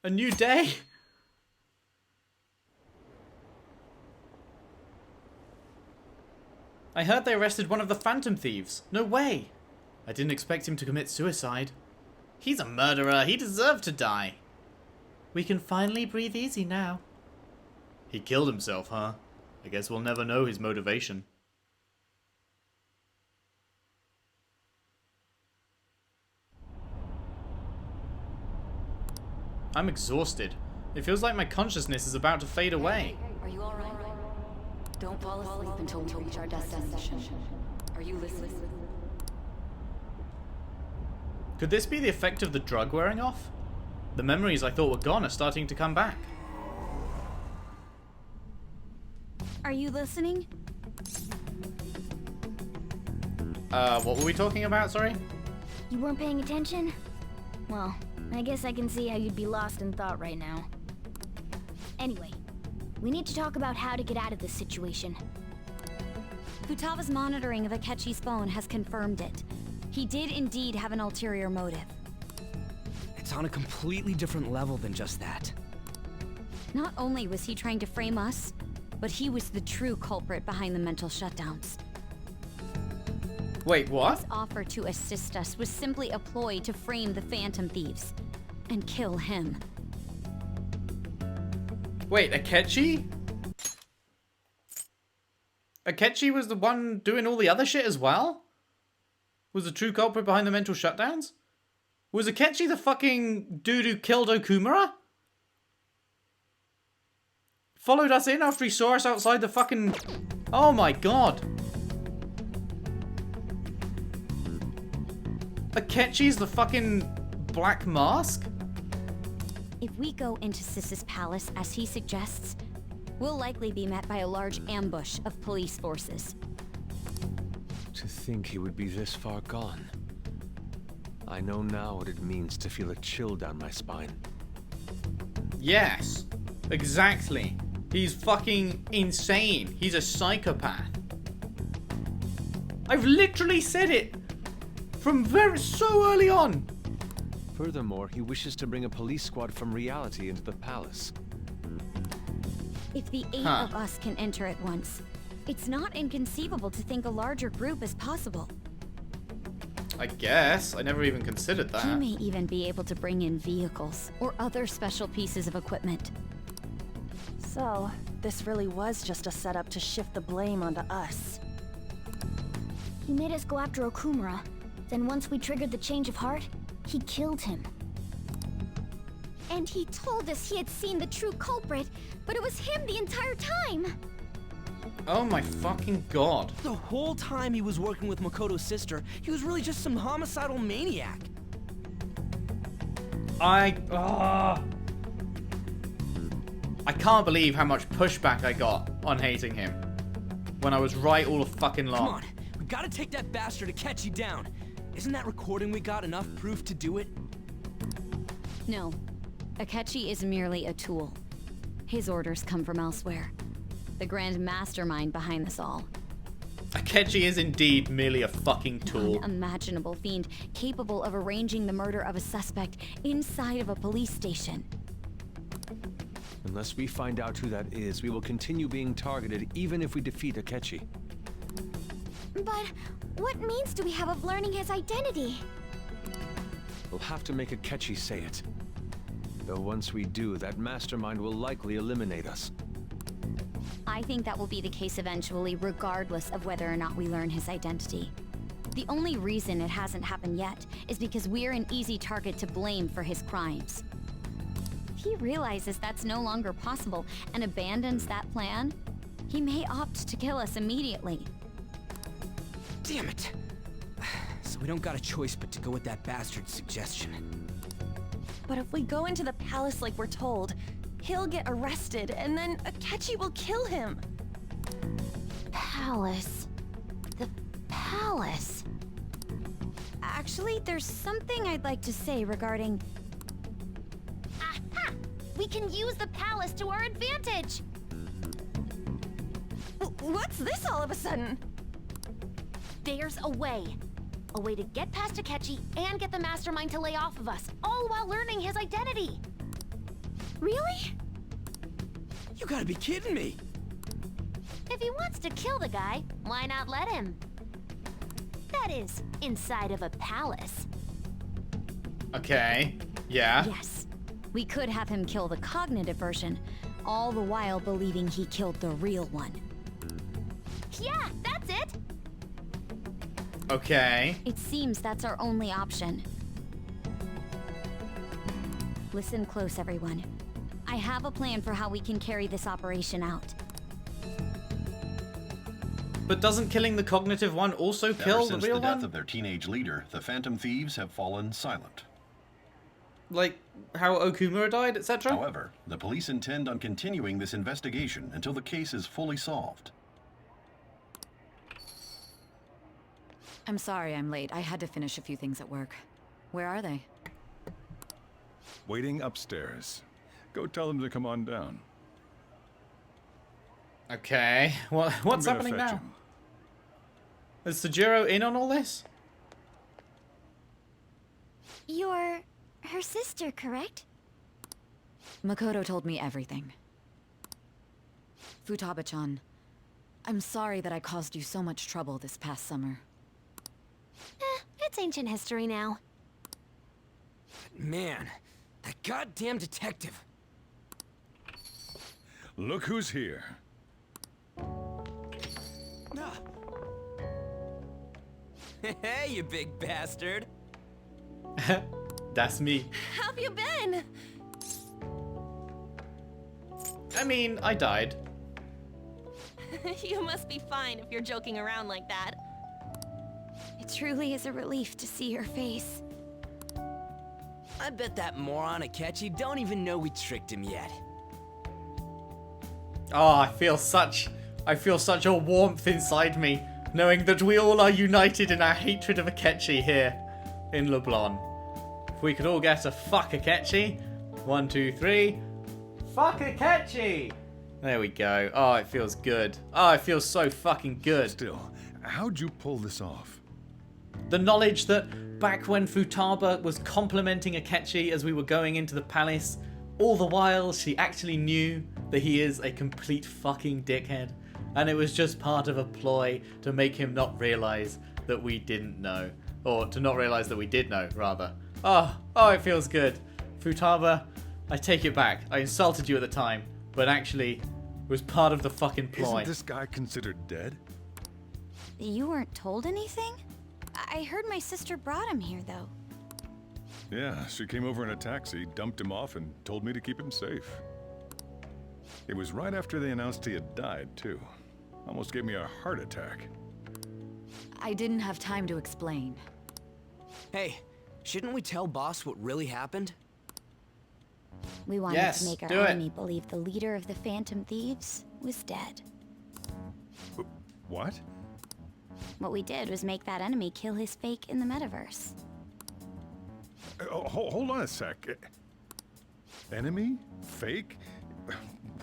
A new day? I heard they arrested one of the Phantom Thieves. No way. I didn't expect him to commit suicide. He's a murderer. He deserved to die. We can finally breathe easy now. He killed himself, huh? I guess we'll never know his motivation. I'm exhausted. It feels like my consciousness is about to fade away. Are you alright? Don't fall asleep until we reach our destination. Are you listening? Could this be the effect of the drug wearing off? The memories I thought were gone are starting to come back. Are you listening? What were we talking about, sorry? You weren't paying attention? Well, I guess I can see how you'd be lost in thought right now. Anyway, we need to talk about how to get out of this situation. Futaga's monitoring of Akechi's phone has confirmed it. He did indeed have an ulterior motive. It's on a completely different level than just that. Not only was he trying to frame us, but he was the true culprit behind the mental shutdowns. Wait, what? His offer to assist us was simply a ploy to frame the Phantom Thieves and kill him. Wait, Akechi? Akechi was the one doing all the other shit as well? Was the true culprit behind the mental shutdowns? Was Akechi the fucking dude who killed Okumura? Followed us in after he saw us outside the fucking... Oh my god. Akechi's the fucking Black Mask? If we go into Sis's palace as he suggests, we'll likely be met by a large ambush of police forces. To think he would be this far gone. I know now what it means to feel a chill down my spine. Yes, exactly. He's fucking insane. He's a psychopath. I've literally said it from so early on. Furthermore, he wishes to bring a police squad from reality into the palace. If the 8 of us can enter at once, it's not inconceivable to think a larger group is possible. I guess. I never even considered that. He may even be able to bring in vehicles or other special pieces of equipment. So, this really was just a setup to shift the blame onto us. He made us go after Okumura. Then once we triggered the change of heart, he killed him. And he told us he had seen the true culprit, but it was him the entire time! Oh my fucking god. The whole time he was working with Makoto's sister, he was really just some homicidal maniac. I can't believe how much pushback I got on hating him. When I was right all the fucking long. Come on, we gotta take that bastard Akechi down. Isn't that recording we got enough proof to do it? No, Akechi is merely a tool. His orders come from elsewhere. The grand mastermind behind this all. Akechi is indeed merely a fucking tool. An unimaginable fiend capable of arranging the murder of a suspect inside of a police station. Unless we find out who that is, we will continue being targeted even if we defeat Akechi. But what means do we have of learning his identity? We'll have to make Akechi say it. Though once we do, that mastermind will likely eliminate us. I think that will be the case eventually, regardless of whether or not we learn his identity. The only reason it hasn't happened yet is because we're an easy target to blame for his crimes. If he realizes that's no longer possible and abandons that plan, he may opt to kill us immediately. Damn it! So we don't got a choice but to go with that bastard's suggestion. But if we go into the palace like we're told, he'll get arrested, and then Akechi will kill him. Palace. The palace. Actually, there's something I'd like to say regarding... Aha! We can use the palace to our advantage! What's this all of a sudden? There's a way. A way to get past Akechi and get the Mastermind to lay off of us, all while learning his identity. Really? You gotta be kidding me. If he wants to kill the guy, why not let him? That is, inside of a palace. Okay. Yeah. Yes. We could have him kill the cognitive version, all the while believing he killed the real one. Yeah, that's it! Okay. It seems that's our only option. Listen close, everyone. I have a plan for how we can carry this operation out. But doesn't killing the cognitive one also kill Ever the since real the death one? of their teenage leader, the Phantom Thieves have fallen silent. Like how Okumura died, etc.? However, the police intend on continuing this investigation until the case is fully solved. I'm sorry I'm late. I had to finish a few things at work. Where are they? Waiting upstairs. Go tell them to come on down. Okay. What's I'm gonna happening fetch now? him. Is Sujiro in on all this? You're her sister, correct? Makoto told me everything. Futaba-chan, I'm sorry that I caused you so much trouble this past summer. It's ancient history now. Man, that goddamn detective. Look who's here. Ah. Hey, you big bastard. That's me. How've you been? I mean, I died. You must be fine if you're joking around like that. It truly is a relief to see your face. I bet that moron Akechi don't even know we tricked him yet. Oh, I feel such a warmth inside me, knowing that we all are united in our hatred of Akechi here in Leblon. If we could all get a fuck Akechi. 1, 2, 3. Fuck Akechi! There we go. Oh, it feels good. Oh, it feels so fucking good. Still, how'd you pull this off? The knowledge that back when Futaba was complimenting Akechi as we were going into the palace, all the while she actually knew that he is a complete fucking dickhead. And it was just part of a ploy to make him not realize that we didn't know. Or to not realize that we did know, rather. Oh, it feels good. Futaba, I take it back. I insulted you at the time, but actually it was part of the fucking ploy. Isn't this guy considered dead? You weren't told anything? I heard my sister brought him here, though. Yeah, she came over in a taxi, dumped him off, and told me to keep him safe. It was right after they announced he had died, too. Almost gave me a heart attack. I didn't have time to explain. Hey, shouldn't we tell boss what really happened? We wanted Yes, to make our do it. enemy believe the leader of the Phantom Thieves was dead. What? What we did was make that enemy kill his fake in the Metaverse. Hold on a sec. Enemy? Fake?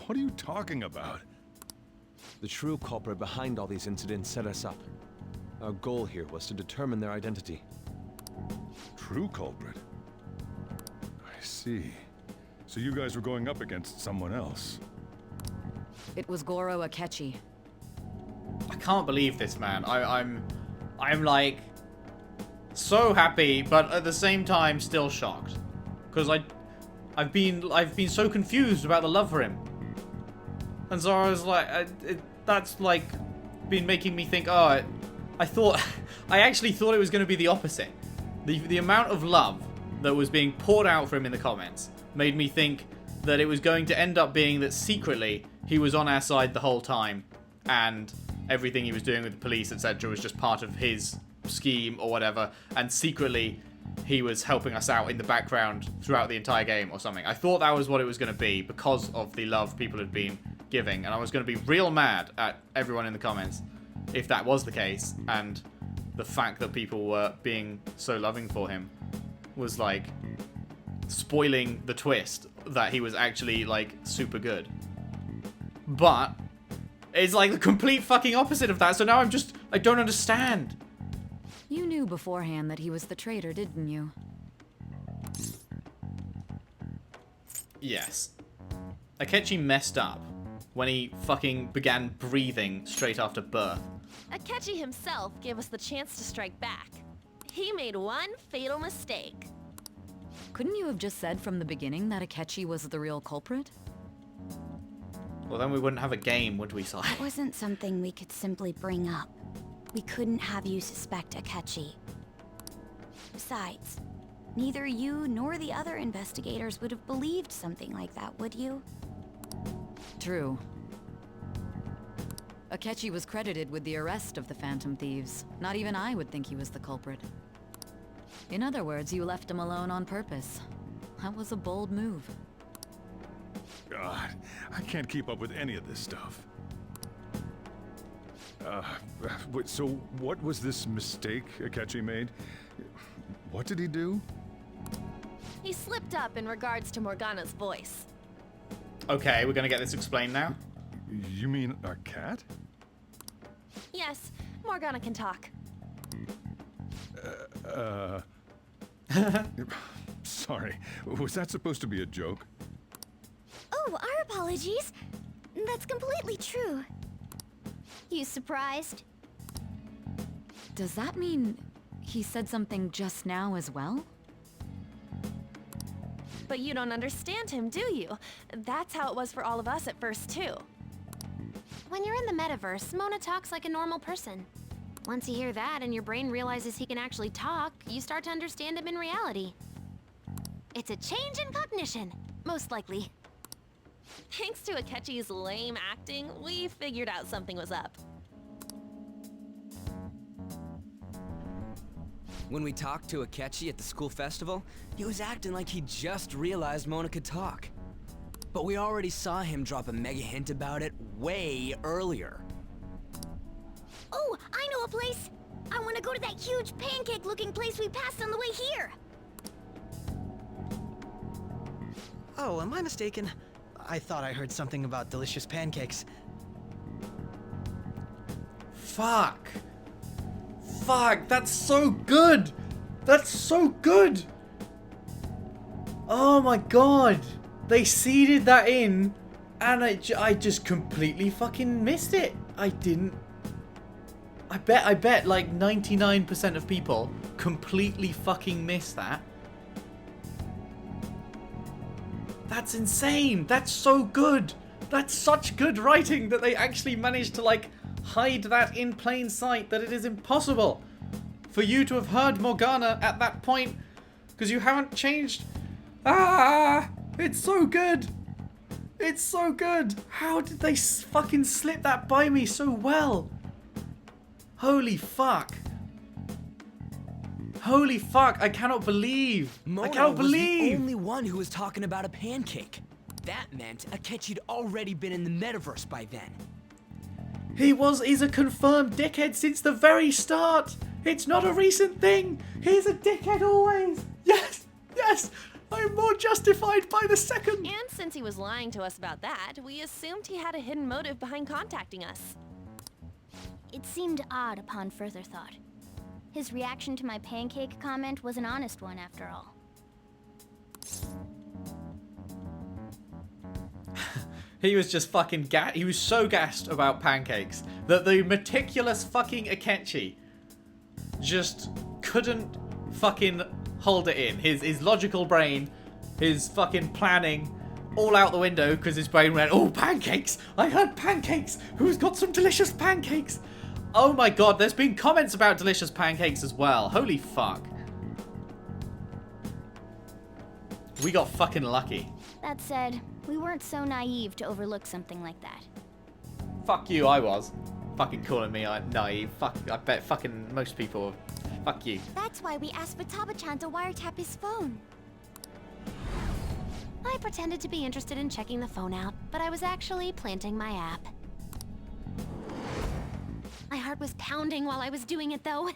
What are you talking about? The true culprit behind all these incidents set us up. Our goal here was to determine their identity. True culprit? I see. So you guys were going up against someone else. It was Goro Akechi. I can't believe this, man. I'm like so happy, but at the same time still shocked, because I've been so confused about the love for him, and so I was like, that's like been making me think. Oh, I actually thought it was going to be the opposite. The amount of love that was being poured out for him in the comments made me think that it was going to end up being that secretly he was on our side the whole time, and everything he was doing with the police, etc., was just part of his scheme or whatever, and secretly he was helping us out in the background throughout the entire game or something. I thought that was what it was going to be because of the love people had been giving, and I was going to be real mad at everyone in the comments if that was the case, and the fact that people were being so loving for him was like spoiling the twist that he was actually like super good. But it's like the complete fucking opposite of that, so now I don't understand. You knew beforehand that he was the traitor, didn't you? Yes. Akechi messed up when he fucking began breathing straight after birth. Akechi himself gave us the chance to strike back. He made one fatal mistake. Couldn't you have just said from the beginning that Akechi was the real culprit? Well, then we wouldn't have a game, would we, Si? That wasn't something we could simply bring up. We couldn't have you suspect Akechi. Besides, neither you nor the other investigators would have believed something like that, would you? True. Akechi was credited with the arrest of the Phantom Thieves. Not even I would think he was the culprit. In other words, you left him alone on purpose. That was a bold move. God, I can't keep up with any of this stuff. So what was this mistake Akechi made? What did he do? He slipped up in regards to Morgana's voice. Okay, we're gonna get this explained now. You mean a cat? Yes, Morgana can talk. Sorry, was that supposed to be a joke? Oh, our apologies. That's completely true. You surprised? Does that mean he said something just now as well? But you don't understand him, do you? That's how it was for all of us at first, too. When you're in the Metaverse, Mona talks like a normal person. Once you hear that and your brain realizes he can actually talk, you start to understand him in reality. It's a change in cognition, most likely. Thanks to Akechi's lame acting, we figured out something was up. When we talked to Akechi at the school festival, he was acting like he just realized Mona could talk. But we already saw him drop a mega hint about it way earlier. Oh, I know a place. I want to go to that huge pancake-looking place we passed on the way here. Oh, am I mistaken? I thought I heard something about delicious pancakes. Fuck. Fuck, that's so good. That's so good. Oh my god. They seeded that in and I just completely fucking missed it. I bet like 99% of people completely fucking missed that. That's insane. That's so good. That's such good writing that they actually managed to like hide that in plain sight, that it is impossible for you to have heard Morgana at that point because you haven't changed. It's so good. It's so good. How did they fucking slip that by me so well? Holy fuck. Holy fuck, I cannot believe. Mona I cannot was believe. the only one who was talking about a pancake. That meant Akechi'd already been in the Metaverse by then. He's a confirmed dickhead since the very start. It's not a recent thing. He's a dickhead always. Yes, yes. I'm more justified by the second. And since he was lying to us about that, we assumed he had a hidden motive behind contacting us. It seemed odd upon further thought. His reaction to my pancake comment was an honest one after all. He was just fucking he was so gassed about pancakes that the meticulous fucking Akechi just couldn't fucking hold it in. His logical brain, his fucking planning, all out the window because his brain went, oh, pancakes! I heard pancakes! Who's got some delicious pancakes? Oh my god, there's been comments about delicious pancakes as well. Holy fuck. We got fucking lucky. That said, we weren't so naive to overlook something like that. Fuck you, I was. Fucking calling me naive. Fuck, I bet fucking most people. Fuck you. That's why we asked Futaba-chan to wiretap his phone. I pretended to be interested in checking the phone out, but I was actually planting my app. My heart was pounding while I was doing it, though.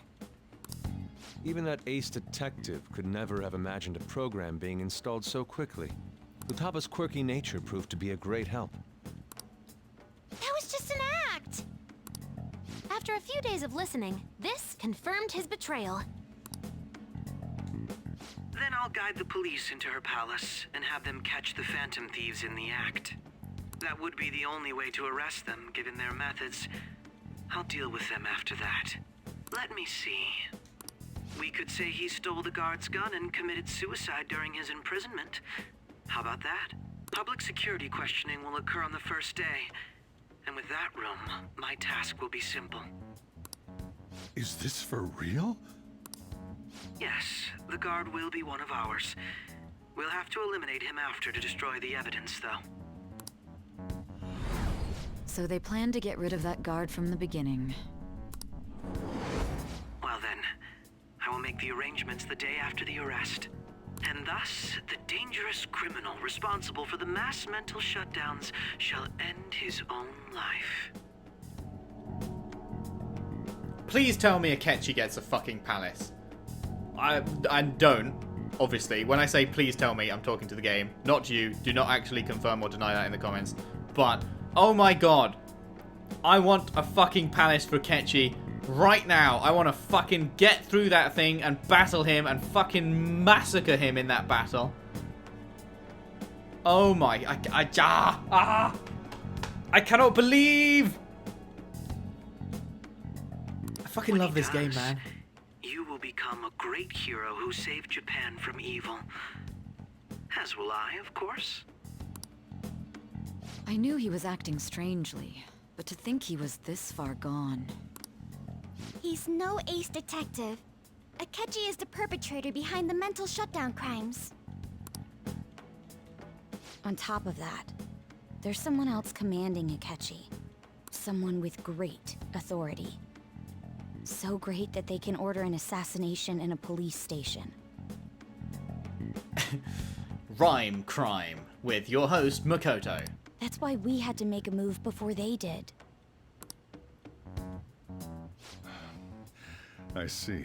Even that ace detective could never have imagined a program being installed so quickly. Futaba's quirky nature proved to be a great help. That was just an act! After a few days of listening, this confirmed his betrayal. Then I'll guide the police into her palace and have them catch the Phantom Thieves in the act. That would be the only way to arrest them, given their methods. I'll deal with them after that. Let me see. We could say he stole the guard's gun and committed suicide during his imprisonment. How about that? Public security questioning will occur on the first day. And with that room, my task will be simple. Is this for real? Yes, the guard will be one of ours. We'll have to eliminate him after to destroy the evidence, though. So they plan to get rid of that guard from the beginning. Well then, I will make the arrangements the day after the arrest. And thus, the dangerous criminal responsible for the mass mental shutdowns shall end his own life. Please tell me Akechi gets a fucking palace. I don't, obviously. When I say please tell me, I'm talking to the game, not you. Do not actually confirm or deny that in the comments. But, oh my god. I want a fucking palace for Akechi right now. I want to fucking get through that thing and battle him and fucking massacre him in that battle. Oh my, I cannot believe. I fucking love this game, man. You will become a great hero who saved Japan from evil. As will I, of course. I knew he was acting strangely, but to think he was this far gone. He's no ace detective. Akechi is the perpetrator behind the mental shutdown crimes. On top of that, there's someone else commanding Akechi. Someone with great authority. So great that they can order an assassination in a police station. Rhyme crime with your host, Makoto. That's why we had to make a move before they did. I see.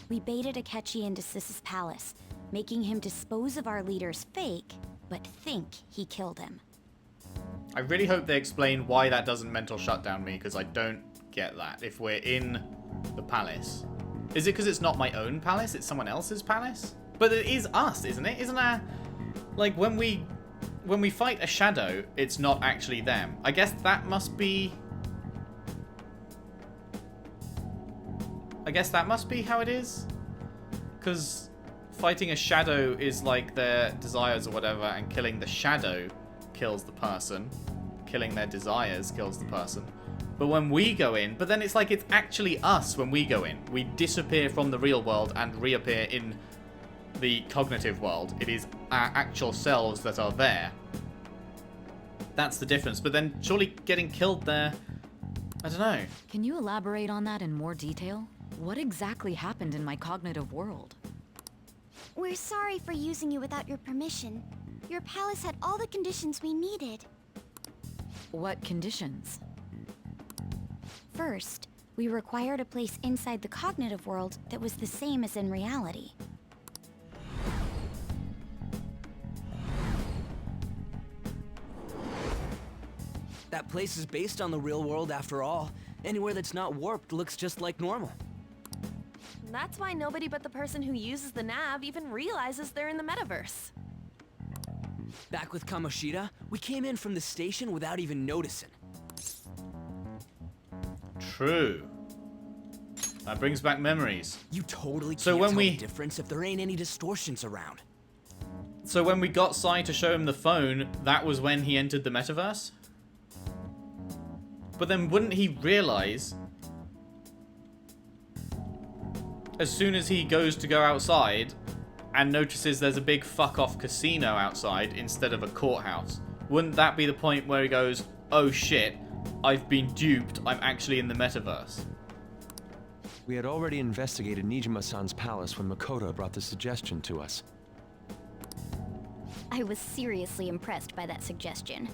We baited Akechi into Sis's palace, making him dispose of our leader's fake, but think he killed him. I really hope they explain why that doesn't mental shutdown me, because I don't get that. If we're in the palace. Is it because it's not my own palace? It's someone else's palace? But it is us, isn't it? Isn't our... Like, when we fight a shadow, it's not actually them. I guess that must be... I guess that must be how it is? Because fighting a shadow is like their desires or whatever, and killing the shadow kills the person. Killing their desires kills the person. But when we go in, but then it's like it's actually us when we go in. We disappear from the real world and reappear in the cognitive world. It is our actual selves that are there. That's the difference. But then surely getting killed there, I don't know. Can you elaborate on that in more detail? What exactly happened in my cognitive world? We're sorry for using you without your permission. Your palace had all the conditions we needed. What conditions? First, we required a place inside the cognitive world that was the same as in reality. That place is based on the real world after all. Anywhere that's not warped looks just like normal. That's why nobody but the person who uses the nav even realizes they're in the metaverse. Back with Kamoshida, we came in from the station without even noticing. True. That brings back memories. You totally can't So when tell we... the difference if there ain't any distortions around. So when we got Sai to show him the phone, that was when he entered the metaverse? But then wouldn't he realize, as soon as he goes to go outside and notices there's a big fuck-off casino outside instead of a courthouse, wouldn't that be the point where he goes, oh shit, I've been duped, I'm actually in the metaverse? We had already investigated Nijima-san's palace when Makoto brought the suggestion to us. I was seriously impressed by that suggestion.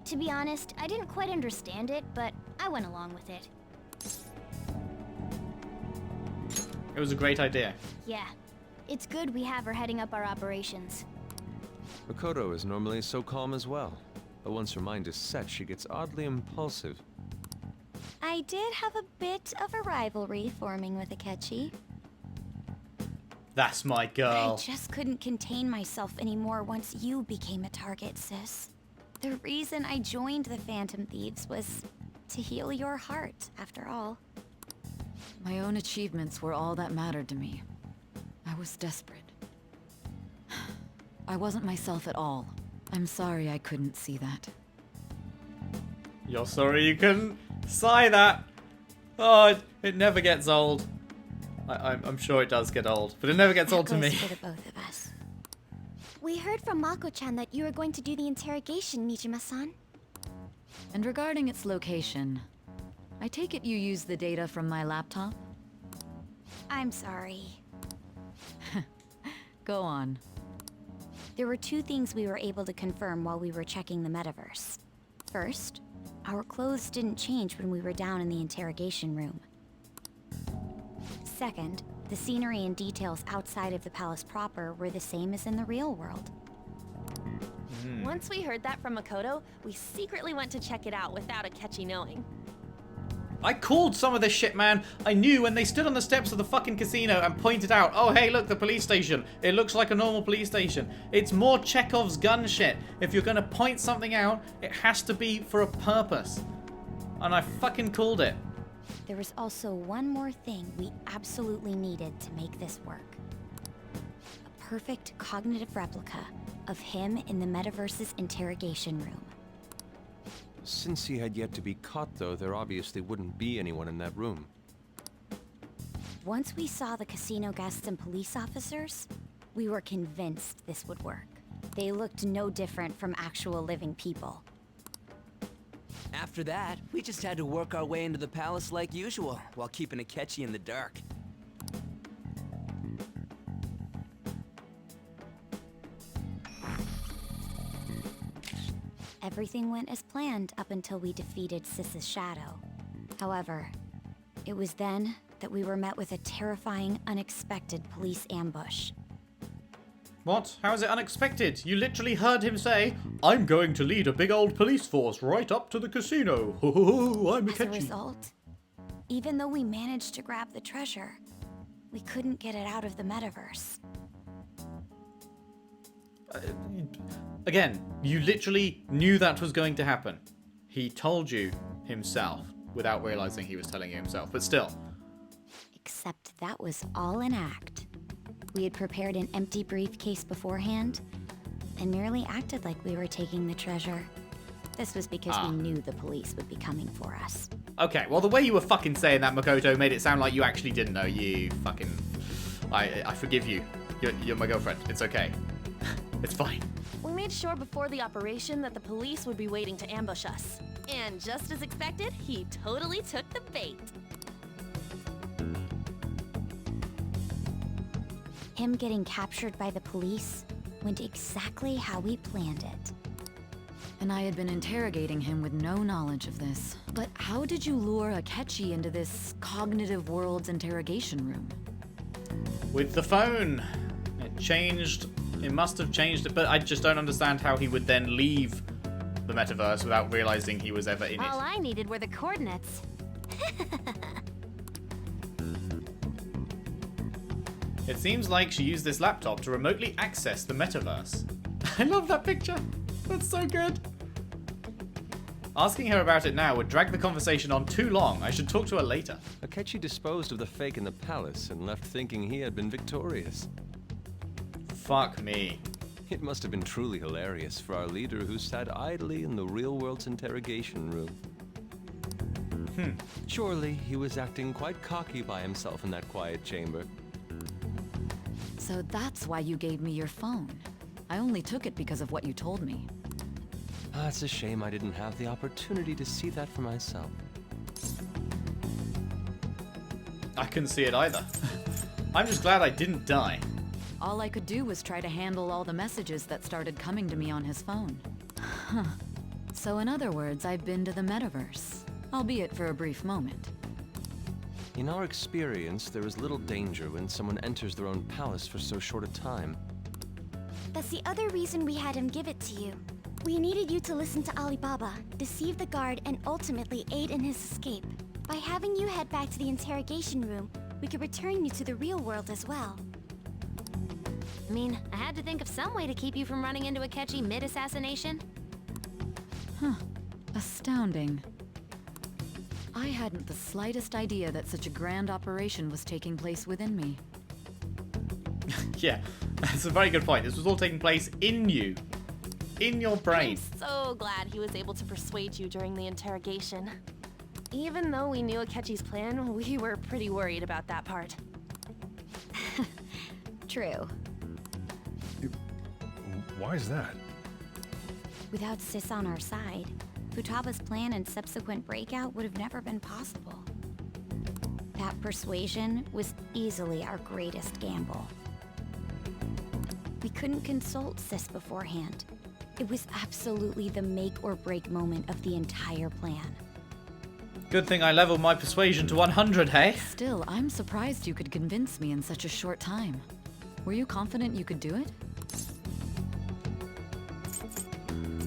To be honest, I didn't quite understand it, but I went along with it. It was a great idea. Yeah. It's good we have her heading up our operations. Makoto is normally so calm as well, but once her mind is set, she gets oddly impulsive. I did have a bit of a rivalry forming with Akechi. That's my I girl. just couldn't contain myself anymore once you became a target, sis. The reason I joined the Phantom Thieves was to heal your heart, after all. My own achievements were all that mattered to me. I was desperate. I wasn't myself at all. I'm sorry I couldn't see that. You're sorry you couldn't sigh that. Oh, it never gets old. I'm sure it does get old, but it never gets old to me. For the both of us. We heard from Mako-chan that you were going to do the interrogation, Nijima-san. And regarding its location, I take it you used the data from my laptop? I'm sorry. Go on. There were two things we were able to confirm while we were checking the Metaverse. First, our clothes didn't change when we were down in the interrogation room. Second, the scenery and details outside of the palace proper were the same as in the real world. Once we heard that from Makoto, we secretly went to check it out without Akechi knowing. I called some of this shit, man. I knew when they stood on the steps of the fucking casino and pointed out, oh, hey, look, the police station. It looks like a normal police station. It's more Chekhov's gun shit. If you're gonna point something out, it has to be for a purpose. And I fucking called it. There was also one more thing we absolutely needed to make this work. A perfect cognitive replica of him in the Metaverse's interrogation room. Since he had yet to be caught, though, there obviously wouldn't be anyone in that room. Once we saw the casino guests and police officers, we were convinced this would work. They looked no different from actual living people. After that, we just had to work our way into the palace like usual, while keeping Akechi in the dark. Everything went as planned up until we defeated Sis's shadow. However, it was then that we were met with a terrifying, unexpected police ambush. What? How is it unexpected? You literally heard him say, I'm going to lead a big old police force right up to the casino. Ho ho ho, I'm As a Akechi. result, even though we managed to grab the treasure, we couldn't get it out of the Metaverse. Again, you literally knew that was going to happen. He told you himself, without realizing he was telling you himself, but still. Except that was all an act. We had prepared an empty briefcase beforehand, and merely acted like we were taking the treasure. This was because we knew the police would be coming for us. Okay, well the way you were fucking saying that, Makoto, made it sound like you actually didn't know. You fucking... I forgive you. You're my girlfriend. It's okay. It's fine. We made sure before the operation that the police would be waiting to ambush us. And just as expected, he totally took the bait. Him getting captured by the police went exactly how we planned it. And I had been interrogating him with no knowledge of this. But how did you lure Akechi into this cognitive world's interrogation room? With the phone. It changed. It must have changed it, but I just don't understand how he would then leave the Metaverse without realizing he was ever in All it. I needed were the coordinates. It seems like she used this laptop to remotely access the Metaverse. I love that picture. That's so good. Asking her about it now would drag the conversation on too long. I should talk to her later. Akechi disposed of the fake in the palace and left thinking he had been victorious. Fuck me. It must have been truly hilarious for our leader who sat idly in the real world's interrogation room. Surely he was acting quite cocky by himself in that quiet chamber. So that's why you gave me your phone. I only took it because of what you told me. It's a shame I didn't have the opportunity to see that for myself. I couldn't see it either. I'm just glad I didn't die. All I could do was try to handle all the messages that started coming to me on his phone. Huh. So in other words, I've been to the Metaverse, albeit for a brief moment. In our experience, there is little danger when someone enters their own palace for so short a time. That's the other reason we had him give it to you. We needed you to listen to Alibaba, deceive the guard, and ultimately aid in his escape. By having you head back to the interrogation room, we could return you to the real world as well. I mean, I had to think of some way to keep you from running into Akechi mid-assassination. Huh. Astounding. I hadn't the slightest idea that such a grand operation was taking place within me. Yeah, that's a very good point. This was all taking place in you. In your brain. I'm so glad he was able to persuade you during the interrogation. Even though we knew Akechi's plan, we were pretty worried about that part. True. Why is that? Without Sis on our side, Futaba's plan and subsequent breakout would have never been possible. That persuasion was easily our greatest gamble. We couldn't consult Sis beforehand. It was absolutely the make or break moment of the entire plan. Good thing I leveled my persuasion to 100, hey? Still, I'm surprised you could convince me in such a short time. Were you confident you could do it?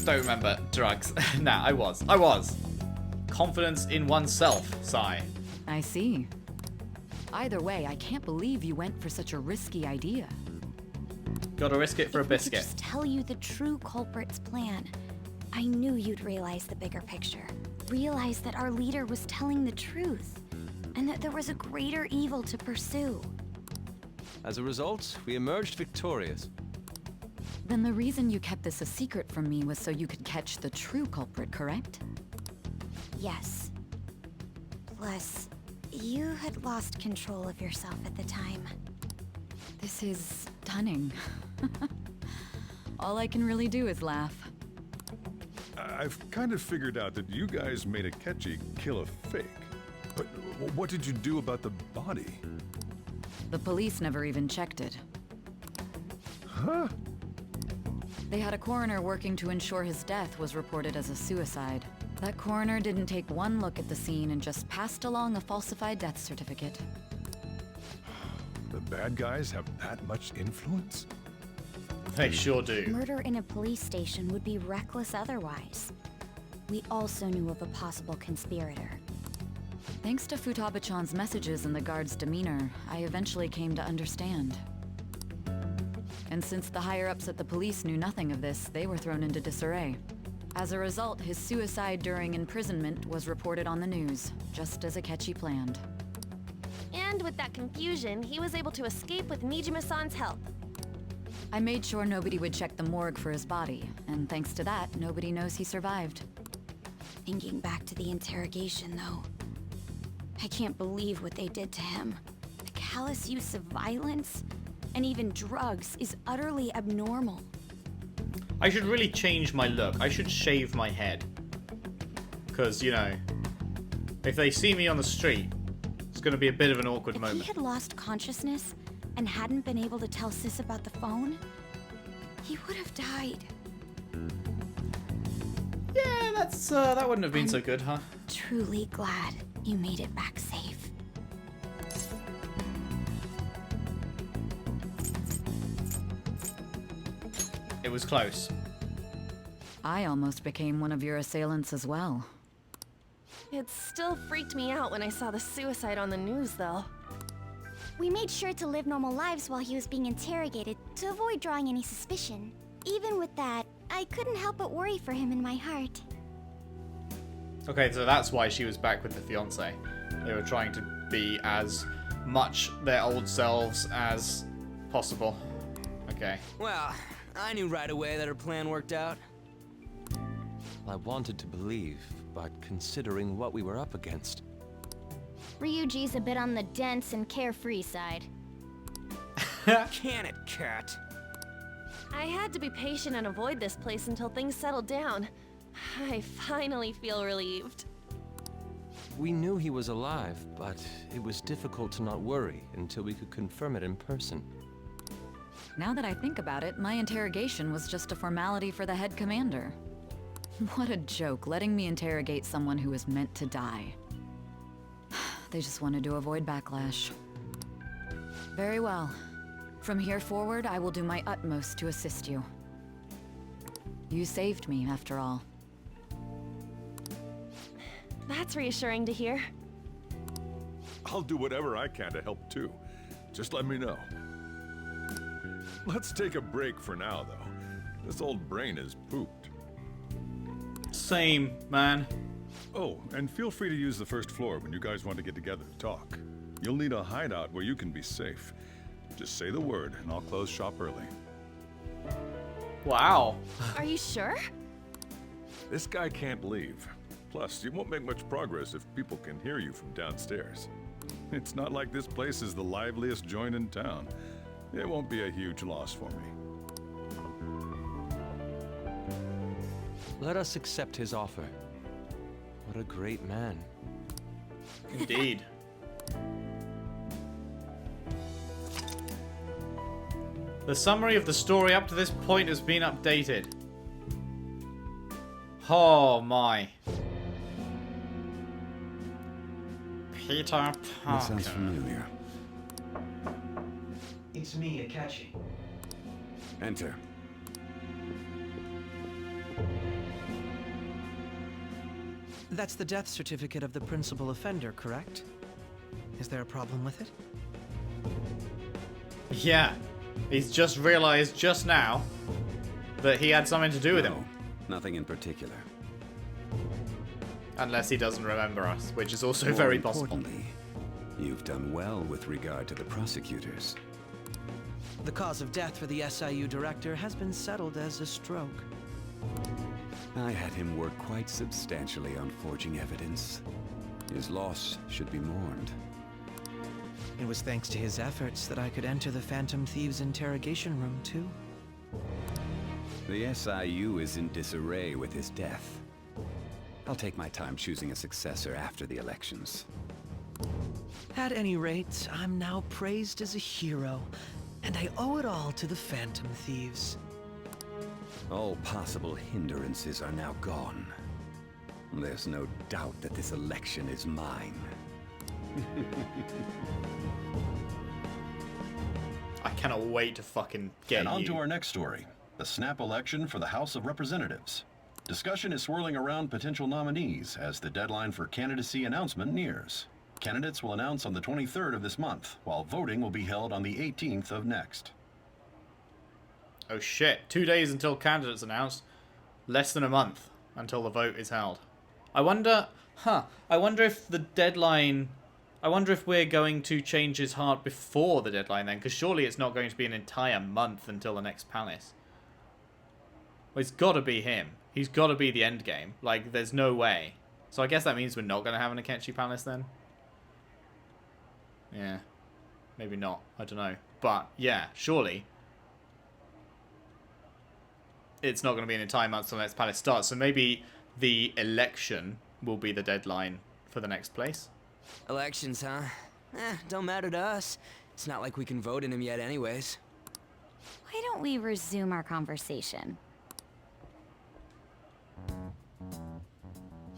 Don't remember drugs. Nah, I was. Confidence in oneself, sigh. I see. Either way, I can't believe you went for such a risky idea. Gotta risk it for a If we could biscuit. just tell you the true culprit's plan, I knew you'd realize the bigger picture. Realize that our leader was telling the truth, and that there was a greater evil to pursue. As a result, we emerged victorious. Then the reason you kept this a secret from me was so you could catch the true culprit, correct? Yes. Plus, you had lost control of yourself at the time. This is stunning. All I can really do is laugh. I've kind of figured out that you guys made Akechi kill a fake. But what did you do about the body? The police never even checked it. Huh? They had a coroner working to ensure his death was reported as a suicide. That coroner didn't take one look at the scene and just passed along a falsified death certificate. The bad guys have that much influence? They sure do. Murder in a police station would be reckless otherwise. We also knew of a possible conspirator. Thanks to Futaba-chan's messages and the guard's demeanor, I eventually came to understand. And since the higher-ups at the police knew nothing of this, they were thrown into disarray. As a result, his suicide during imprisonment was reported on the news, just as Akechi planned. And with that confusion, he was able to escape with Nijima-san's help. I made sure nobody would check the morgue for his body, and thanks to that, nobody knows he survived. Thinking back to the interrogation, though, I can't believe what they did to him. The callous use of violence, and even drugs, is utterly abnormal. I should really change my look. I should shave my head. Because, you know, if they see me on the street, it's going to be a bit of an awkward moment. If he had lost consciousness and hadn't been able to tell Sis about the phone, he would have died. Yeah, that wouldn't have been so good, huh? Truly glad you made it back safe. It was close. I almost became one of your assailants as well. It still freaked me out when I saw the suicide on the news, though. We made sure to live normal lives while he was being interrogated to avoid drawing any suspicion. Even with that, I couldn't help but worry for him in my heart. Okay, so that's why she was back with the fiancé. They were trying to be as much their old selves as possible. Okay. Well, I knew right away that her plan worked out. I wanted to believe, but considering what we were up against. Ryuji's a bit on the dense and carefree side. Can it, cat? I had to be patient and avoid this place until things settled down. I finally feel relieved. We knew he was alive, but it was difficult to not worry until we could confirm it in person. Now that I think about it, my interrogation was just a formality for the head commander. What a joke, letting me interrogate someone who was meant to die. They just wanted to avoid backlash. Very well. From here forward, I will do my utmost to assist you. You saved me, after all. That's reassuring to hear. I'll do whatever I can to help too. Just let me know. Let's take a break for now, though. This old brain is pooped. Same, man. Oh, and feel free to use the first floor when you guys want to get together to talk. You'll need a hideout where you can be safe. Just say the word, and I'll close shop early. Wow. Are you sure? This guy can't leave. Plus, you won't make much progress if people can hear you from downstairs. It's not like this place is the liveliest joint in town. It won't be a huge loss for me. Let us accept his offer. What a great man. Indeed. The summary of the story up to this point has been updated. Oh my. Peter Parker. That sounds familiar. It's me, Akechi. Enter. That's the death certificate of the principal offender, correct? Is there a problem with it? Yeah. He's just realized just now that he had something to do with him. Nothing in particular. Unless he doesn't remember us, which is also More very possible. importantly, you've done well with regard to the prosecutors. The cause of death for the SIU director has been settled as a stroke. I had him work quite substantially on forging evidence. His loss should be mourned. It was thanks to his efforts that I could enter the Phantom Thieves interrogation room, too. The SIU is in disarray with his death. I'll take my time choosing a successor after the elections. At any rate, I'm now praised as a hero, and I owe it all to the Phantom Thieves. All possible hindrances are now gone. There's no doubt that this election is mine. I cannot wait to fucking get And on you. to our next story, the snap election for the House of Representatives. Discussion is swirling around potential nominees as the deadline for candidacy announcement nears. Candidates will announce on the 23rd of this month, while voting will be held on the 18th of next. Oh shit, 2 days until candidates announced. Less than a month until the vote is held. I wonder if the deadline... I wonder if we're going to change his heart before the deadline then, because surely it's not going to be an entire month until the next palace. Well, it's got to be him. He's got to be the end game. Like, there's no way. So I guess that means we're not going to have an Akechi Palace then? Yeah. Maybe not. I don't know. But, yeah, surely it's not going to be an entire month until the next palace starts. So maybe the election will be the deadline for the next place. Elections, huh? Don't matter to us. It's not like we can vote in him yet anyways. Why don't we resume our conversation?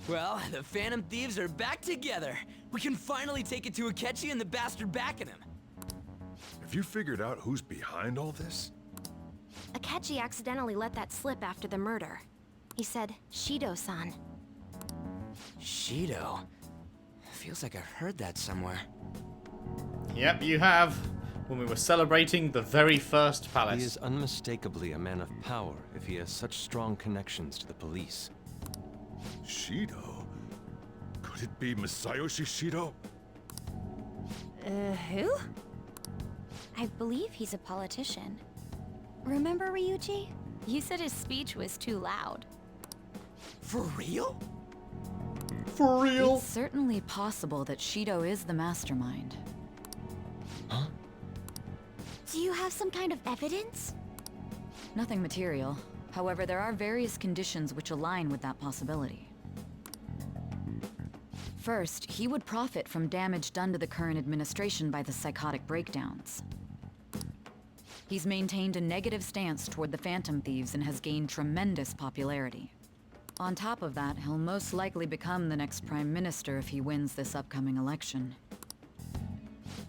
Well, the Phantom Thieves are back together. We can finally take it to Akechi and the bastard backing him. Have you figured out who's behind all this? Akechi accidentally let that slip after the murder. He said, Shido-san. Shido? Feels like I've heard that somewhere. Yep, you have. When we were celebrating the very first palace. He is unmistakably a man of power if he has such strong connections to the police. Shido? Could it be Masayoshi Shido? Who? I believe he's a politician. Remember, Ryuji? You said his speech was too loud. For real? For real? It's certainly possible that Shido is the mastermind. Huh? Do you have some kind of evidence? Nothing material. However, there are various conditions which align with that possibility. First, he would profit from damage done to the current administration by the psychotic breakdowns. He's maintained a negative stance toward the Phantom Thieves and has gained tremendous popularity. On top of that, he'll most likely become the next Prime Minister if he wins this upcoming election.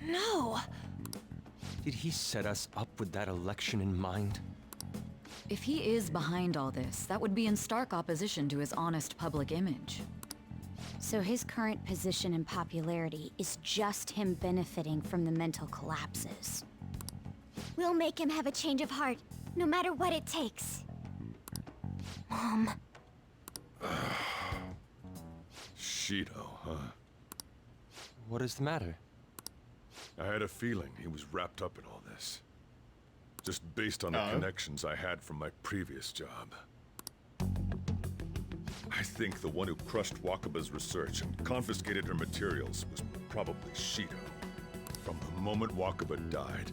No! Did he set us up with that election in mind? If he is behind all this, that would be in stark opposition to his honest public image. So his current position and popularity is just him benefiting from the mental collapses. We'll make him have a change of heart, no matter what it takes. Mom. Shido, huh? What is the matter? I had a feeling he was wrapped up in all this. Just based on the connections I had from my previous job. I think the one who crushed Wakaba's research and confiscated her materials was probably Shido. From the moment Wakaba died,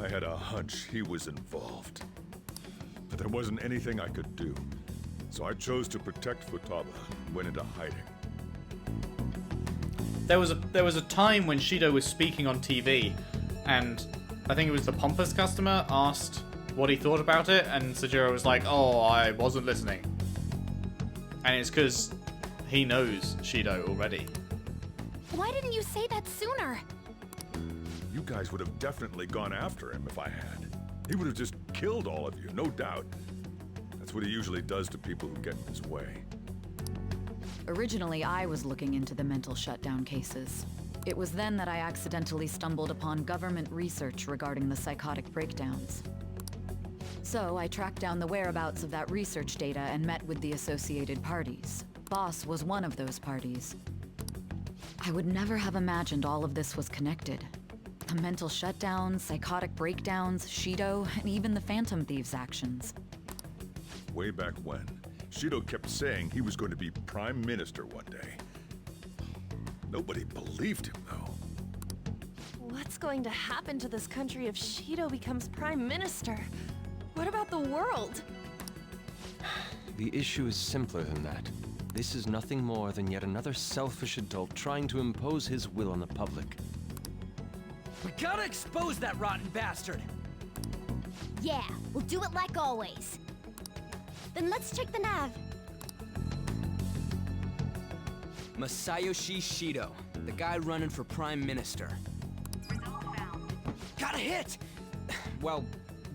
I had a hunch he was involved. But there wasn't anything I could do, so I chose to protect Futaba and went into hiding. There was a time when Shido was speaking on TV, and I think it was the pompous customer asked what he thought about it, and Sojiro was like, "Oh, I wasn't listening." And it's because he knows Shido already. Why didn't you say that sooner? You guys would have definitely gone after him if I had. He would have just killed all of you, no doubt. That's what he usually does to people who get in his way. Originally, I was looking into the mental shutdown cases. It was then that I accidentally stumbled upon government research regarding the psychotic breakdowns. So I tracked down the whereabouts of that research data and met with the associated parties. Boss was one of those parties. I would never have imagined all of this was connected. The mental shutdowns, psychotic breakdowns, Shido, and even the Phantom Thieves' actions. Way back when, Shido kept saying he was going to be Prime Minister one day. Nobody believed him, though. What's going to happen to this country if Shido becomes Prime Minister? What about the world? The issue is simpler than that. This is nothing more than yet another selfish adult trying to impose his will on the public. We gotta expose that rotten bastard! Yeah, we'll do it like always. Then let's check the nav. Masayoshi Shido, the guy running for Prime Minister. Got a hit! Well,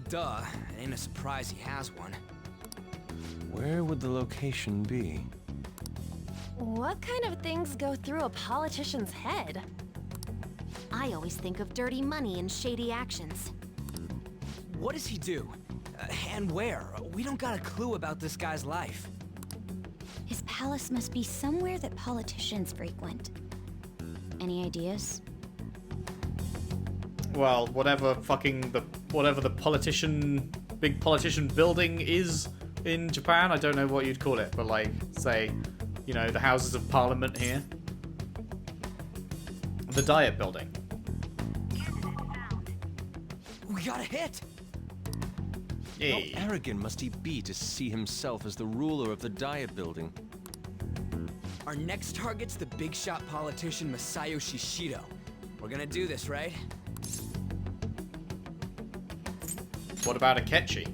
duh. It ain't a surprise he has one. Where would the location be? What kind of things go through a politician's head? I always think of dirty money and shady actions. What does he do? And where? We don't got a clue about this guy's life. His palace must be somewhere that politicians frequent. Any ideas? Well, whatever the big politician building is in Japan, I don't know what you'd call it, but like, say, you know, the Houses of Parliament here. The Diet Building. We got a hit! Yay. How arrogant must he be to see himself as the ruler of the Diet Building? Our next target's the big shot politician Masayoshi Shido. We're gonna do this, right? What about Akechi?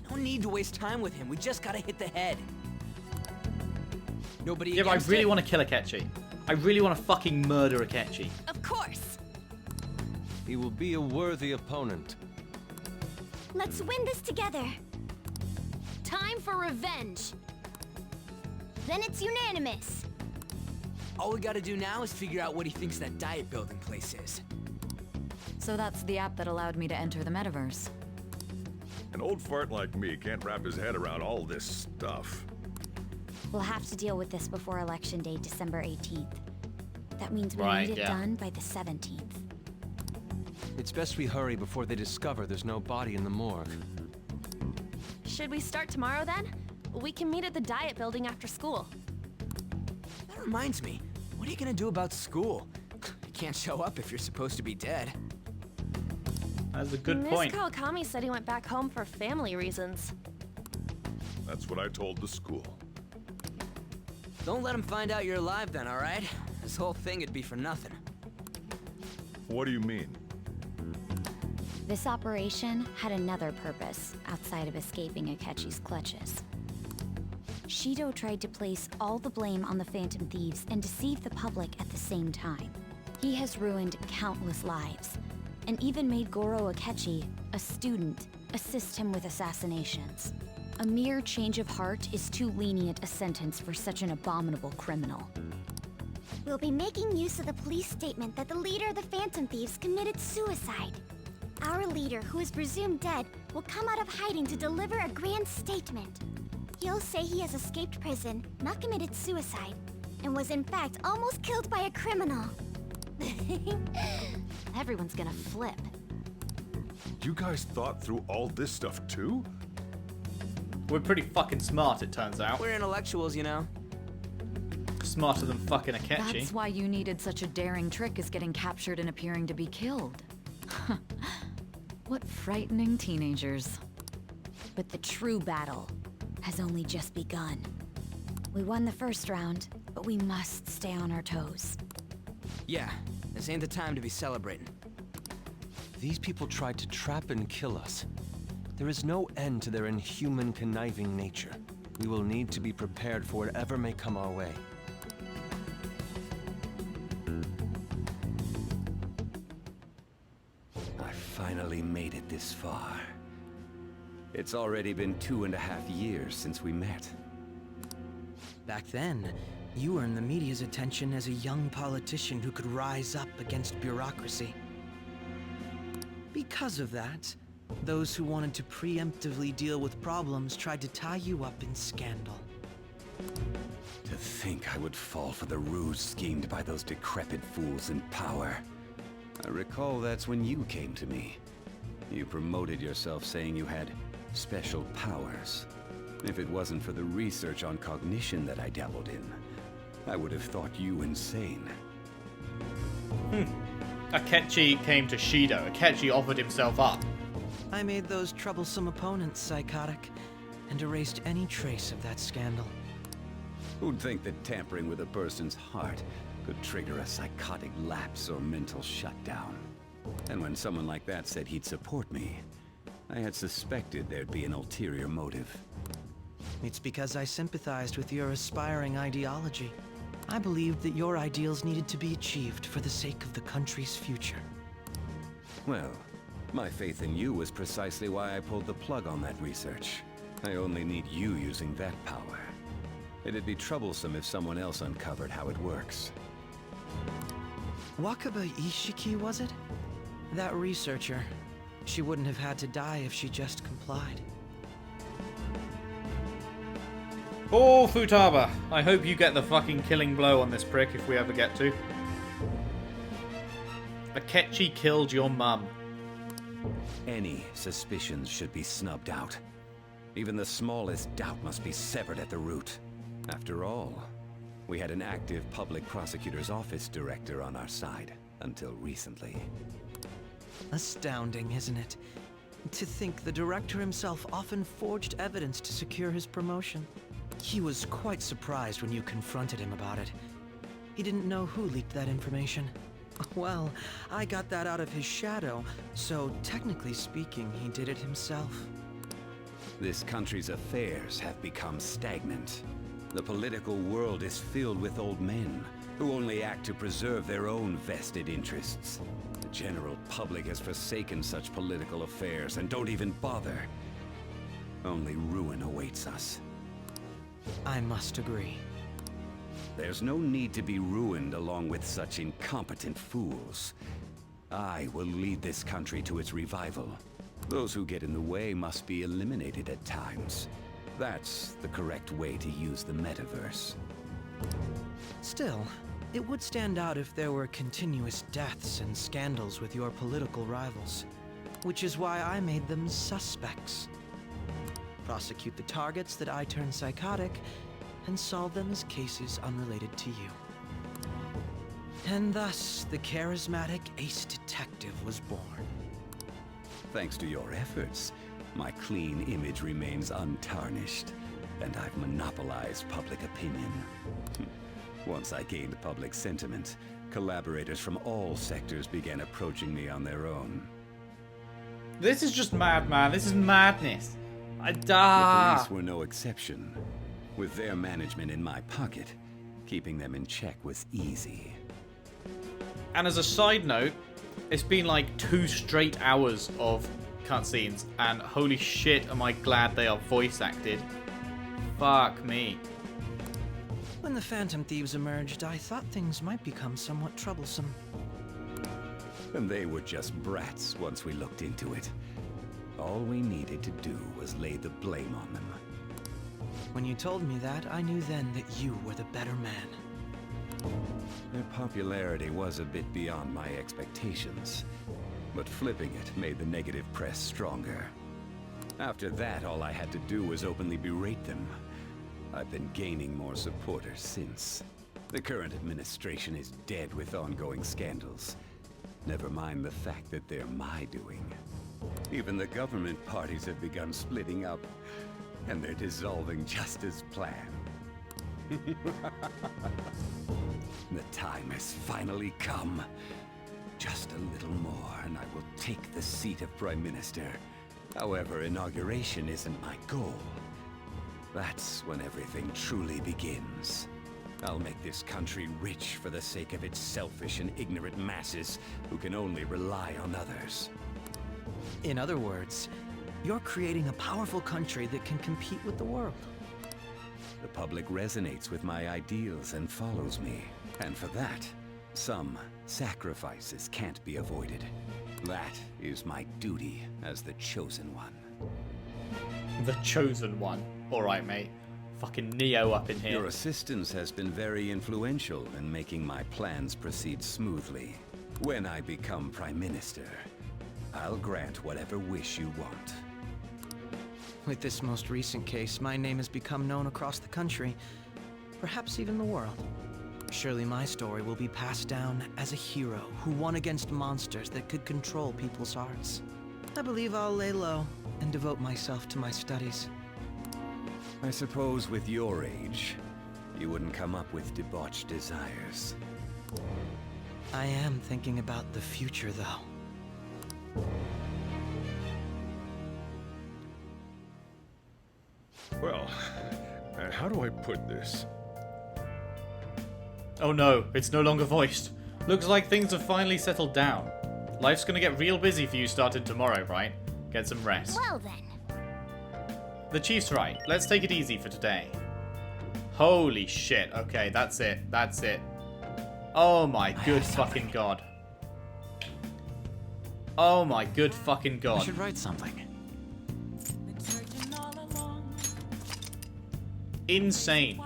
No need to waste time with him. We just gotta hit the head. Nobody. Yeah, but I really want to kill Akechi. I really want to fucking murder Akechi. Of course. He will be a worthy opponent. Let's win this together. Time for revenge. Then it's unanimous. All we gotta do now is figure out what he thinks that diet building place is. So that's the app that allowed me to enter the Metaverse. An old fart like me can't wrap his head around all this stuff. We'll have to deal with this before Election Day, December 18th. That means we Right, need it yeah. done by the 17th. It's best we hurry before they discover there's no body in the morgue. Should we start tomorrow then? We can meet at the diet building after school. That reminds me, what are you gonna do about school? You can't show up if you're supposed to be dead. That's a good Miss point. Kawakami said he went back home for family reasons. That's what I told the school. Don't let him find out you're alive then, alright? This whole thing would be for nothing. What do you mean? This operation had another purpose outside of escaping Akechi's clutches. Shido tried to place all the blame on the Phantom Thieves and deceive the public at the same time. He has ruined countless lives, and even made Goro Akechi, a student, assist him with assassinations. A mere change of heart is too lenient a sentence for such an abominable criminal. We'll be making use of the police statement that the leader of the Phantom Thieves committed suicide. Our leader, who is presumed dead, will come out of hiding to deliver a grand statement. He'll say he has escaped prison, not committed suicide, and was in fact almost killed by a criminal. Everyone's gonna flip. You guys thought through all this stuff too? We're pretty fucking smart, it turns out. We're intellectuals, you know. Smarter than fucking Akechi. That's why you needed such a daring trick as getting captured and appearing to be killed. What frightening teenagers. But the true battle has only just begun. We won the first round, but we must stay on our toes. Yeah, this ain't the time to be celebrating. These people tried to trap and kill us. There is no end to their inhuman, conniving nature. We will need to be prepared for whatever may come our way. I finally made it this far. It's already been 2.5 years since we met. Back then, you earned the media's attention as a young politician who could rise up against bureaucracy. Because of that, those who wanted to preemptively deal with problems tried to tie you up in scandal. To think I would fall for the ruse schemed by those decrepit fools in power. I recall that's when you came to me. You promoted yourself saying you had special powers. If it wasn't for the research on cognition that I dabbled in, I would have thought you insane. Akechi came to Shido. Akechi offered himself up. I made those troublesome opponents psychotic, and erased any trace of that scandal. Who'd think that tampering with a person's heart could trigger a psychotic lapse or mental shutdown? And when someone like that said he'd support me, I had suspected there'd be an ulterior motive. It's because I sympathized with your aspiring ideology. I believed that your ideals needed to be achieved for the sake of the country's future. Well, my faith in you was precisely why I pulled the plug on that research. I only need you using that power. It'd be troublesome if someone else uncovered how it works. Wakaba Ishiki, was it? That researcher. She wouldn't have had to die if she just complied. Oh, Futaba. I hope you get the fucking killing blow on this prick if we ever get to. Akechi killed your mum. Any suspicions should be snubbed out. Even the smallest doubt must be severed at the root. After all, we had an active public prosecutor's office director on our side, until recently. Astounding, isn't it? To think the director himself often forged evidence to secure his promotion. He was quite surprised when you confronted him about it. He didn't know who leaked that information. Well, I got that out of his shadow, so technically speaking, he did it himself. This country's affairs have become stagnant. The political world is filled with old men who only act to preserve their own vested interests. The general public has forsaken such political affairs and don't even bother. Only ruin awaits us. I must agree. There's no need to be ruined along with such incompetent fools. I will lead this country to its revival. Those who get in the way must be eliminated at times. That's the correct way to use the Metaverse. Still, it would stand out if there were continuous deaths and scandals with your political rivals. Which is why I made them suspects. Prosecute the targets that I turn psychotic, and solve them as cases unrelated to you. And thus, the charismatic ace detective was born. Thanks to your efforts, my clean image remains untarnished, and I've monopolized public opinion. Once I gained public sentiment, collaborators from all sectors began approaching me on their own. This is just mad, man. This is madness. The police were no exception. With their management in my pocket, keeping them in check was easy. And as a side note, it's been like 2 straight hours of cutscenes, and holy shit, am I glad they are voice acted. Fuck me. When the Phantom Thieves emerged, I thought things might become somewhat troublesome. And they were just brats once we looked into it. All we needed to do was lay the blame on them. When you told me that, I knew then that you were the better man. Their popularity was a bit beyond my expectations, but flipping it made the negative press stronger. After that, all I had to do was openly berate them. I've been gaining more supporters since. The current administration is dead with ongoing scandals. Never mind the fact that they're my doing. Even the government parties have begun splitting up, and they're dissolving just as planned. The time has finally come. Just a little more, and I will take the seat of Prime Minister. However, inauguration isn't my goal. That's when everything truly begins. I'll make this country rich for the sake of its selfish and ignorant masses who can only rely on others. In other words, you're creating a powerful country that can compete with the world. The public resonates with my ideals and follows me. And for that, some sacrifices can't be avoided. That is my duty as the Chosen One. The Chosen One. Alright, mate. Fucking Neo up in here. Your assistance has been very influential in making my plans proceed smoothly. When I become Prime Minister, I'll grant whatever wish you want. With this most recent case, my name has become known across the country, perhaps even the world. Surely my story will be passed down as a hero who won against monsters that could control people's hearts. I believe I'll lay low and devote myself to my studies. I suppose with your age, you wouldn't come up with debauched desires. I am thinking about the future, though. Well, how do I put this? Oh no, it's no longer voiced. Looks like things have finally settled down. Life's gonna get real busy for you starting tomorrow, right? Get some rest. Well then. The chief's right. Let's take it easy for today. Holy shit. Okay, that's it. That's it. Oh my good fucking god. Oh my good fucking god. I should write something. Insane.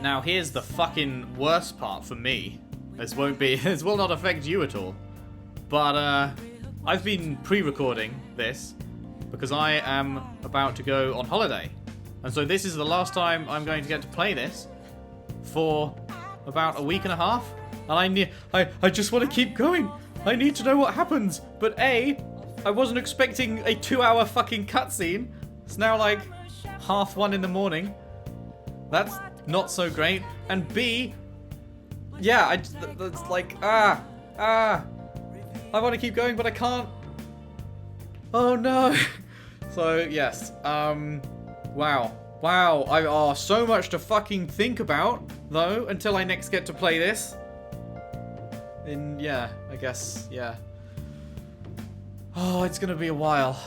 Now here's the fucking worst part for me. This will not affect you at all. But I've been pre-recording this because I am about to go on holiday. And so this is the last time I'm going to get to play this for about a week and a half. And I just want to keep going. I need to know what happens. But A, I wasn't expecting a 2-hour fucking cutscene. It's now like 1:30 in the morning. That's not so great. And B, yeah, it's like, I want to keep going, but I can't. Oh no. So, yes. Wow. So much to fucking think about, though, until I next get to play this. Yeah, I guess, yeah. Oh, it's going to be a while,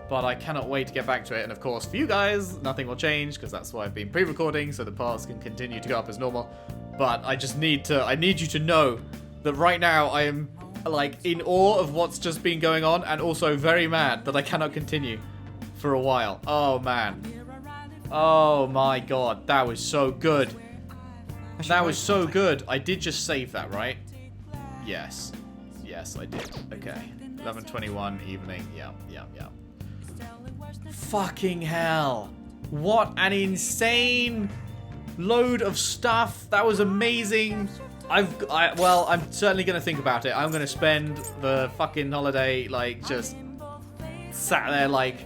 but I cannot wait to get back to it. And of course, for you guys, nothing will change, because that's why I've been pre-recording, so the parts can continue to go up as normal. But I just need you to know that right now I am, like, in awe of what's just been going on, and also very mad that I cannot continue for a while. Oh, man. Oh, my God. That was so good. That was so good. I did just save that, right? Yes. Yes, I did. Okay. 11:21 evening. Yeah. Fucking hell. What an insane load of stuff. That was amazing. Well, I'm certainly going to think about it. I'm going to spend the fucking holiday, like, just sat there, like,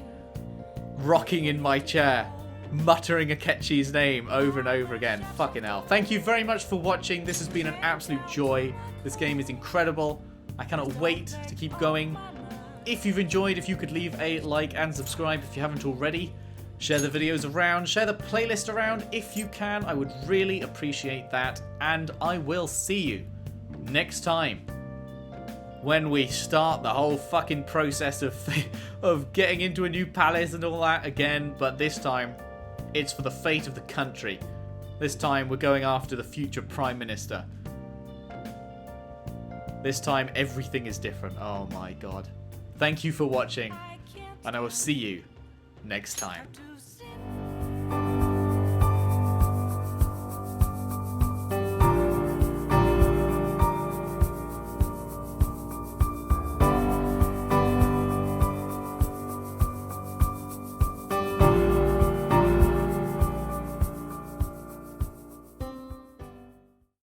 rocking in my chair, muttering Akechi's name over and over again. Fucking hell. Thank you very much for watching. This has been an absolute joy. This game is incredible. I cannot wait to keep going. If you've enjoyed, if you could leave a like and subscribe if you haven't already. Share the videos around, share the playlist around if you can. I would really appreciate that. And I will see you next time when we start the whole fucking process of getting into a new palace and all that again. But this time, it's for the fate of the country. This time we're going after the future Prime Minister. This time everything is different. Oh my god. Thank you for watching, and I will see you next time.